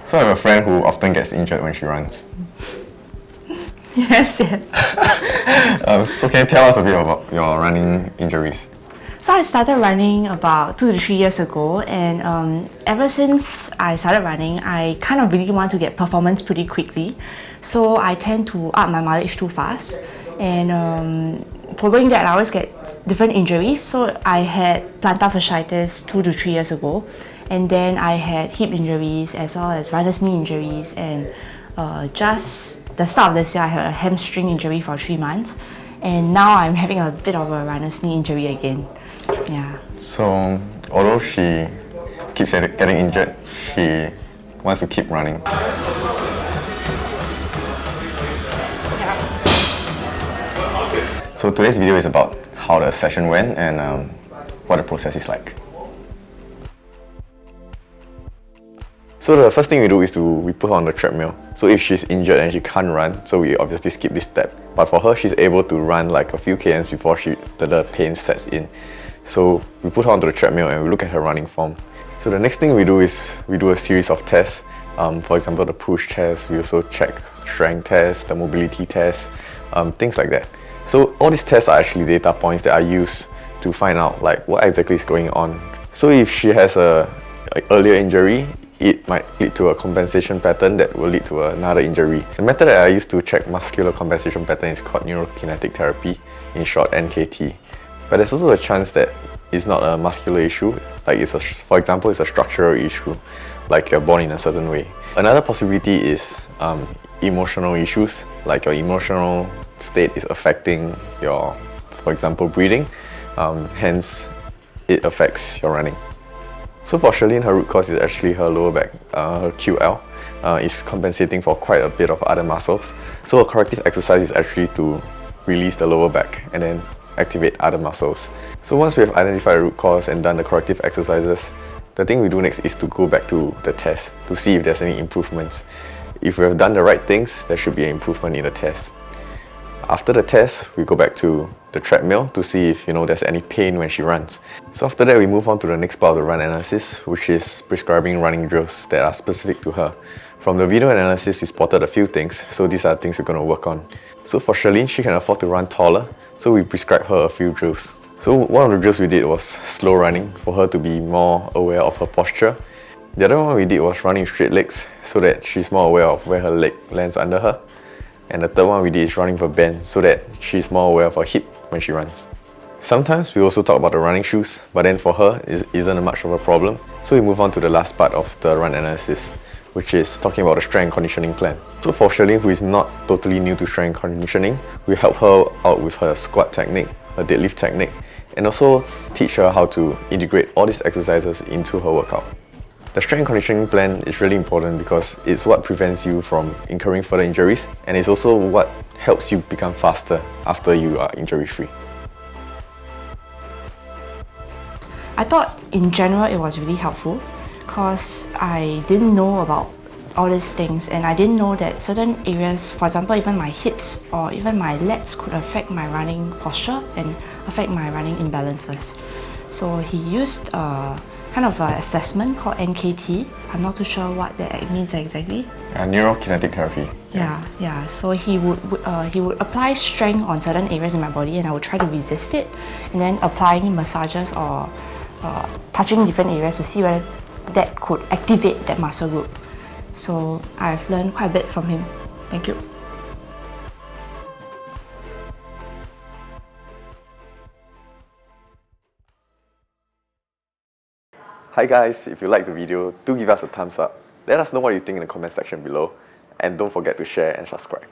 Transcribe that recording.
So I have a friend who often gets injured when she runs. Yes. So can you tell us a bit about your running injuries? So I started running about 2 to 3 years ago, and ever since I started running, I kind of really want to get performance pretty quickly. So I tend to up my mileage too fast, and following that I always get different injuries. So I had plantar fasciitis 2 to 3 years ago, and then I had hip injuries as well as runner's knee injuries, and just the start of this year I had a hamstring injury for 3 months, and now I'm having a bit of a runner's knee injury again. Yeah. So although she keeps getting injured, she wants to keep running. So today's video is about how the session went and what the process is like. So the first thing we do is we put her on the treadmill. So if she's injured and she can't run, so we obviously skip this step. But for her, she's able to run like a few kms before the pain sets in. So we put her onto the treadmill and we look at her running form. So the next thing we do is we do a series of tests. For example, the push test, we also check strength tests, the mobility tests, things like that. So all these tests are actually data points that are used to find out like what exactly is going on. So if she has an earlier injury, it might lead to a compensation pattern that will lead to another injury. The method that I use to check muscular compensation pattern is called neurokinetic therapy, in short NKT. But there's also a chance that it's not a muscular issue, like for example, it's a structural issue, like you're born in a certain way. Another possibility is emotional issues, like your emotional state is affecting your, for example, breathing, hence it affects your running. So for Sherlynn, her root cause is actually her lower back. Her QL is compensating for quite a bit of other muscles. So a corrective exercise is actually to release the lower back and then activate other muscles. So once we have identified the root cause and done the corrective exercises, the thing we do next is to go back to the test to see if there's any improvements. If we have done the right things, there should be an improvement in the test. After the test, we go back to the treadmill to see if there's any pain when she runs. So after that, we move on to the next part of the run analysis, which is prescribing running drills that are specific to her. From the video analysis, we spotted a few things, so these are things we're going to work on. So for Sherlynn, she can afford to run taller, so we prescribed her a few drills. So one of the drills we did was slow running for her to be more aware of her posture. The other one we did was running straight legs so that she's more aware of where her leg lands under her. And the third one we did is running with a bend so that she's more aware of her hip when she runs. Sometimes we also talk about the running shoes, but then for her it isn't much of a problem. So we move on to the last part of the run analysis, which is talking about the strength and conditioning plan. So for Sherlynn, who is not totally new to strength and conditioning, we help her out with her squat technique, her deadlift technique, and also teach her how to integrate all these exercises into her workout. The strength and conditioning plan is really important because it's what prevents you from incurring further injuries, and it's also what helps you become faster after you are injury-free. I thought in general it was really helpful because I didn't know about all these things, and I didn't know that certain areas, for example even my hips or even my legs, could affect my running posture and affect my running imbalances. So he used kind of an assessment called NKT. I'm not too sure what that means exactly. Neurokinetic therapy. Yeah. So he would apply strength on certain areas in my body, and I would try to resist it, and then applying massages or touching different areas to see whether that could activate that muscle group. So I've learned quite a bit from him. Thank you. Hi guys, if you liked the video, do give us a thumbs up. Let us know what you think in the comment section below, and don't forget to share and subscribe.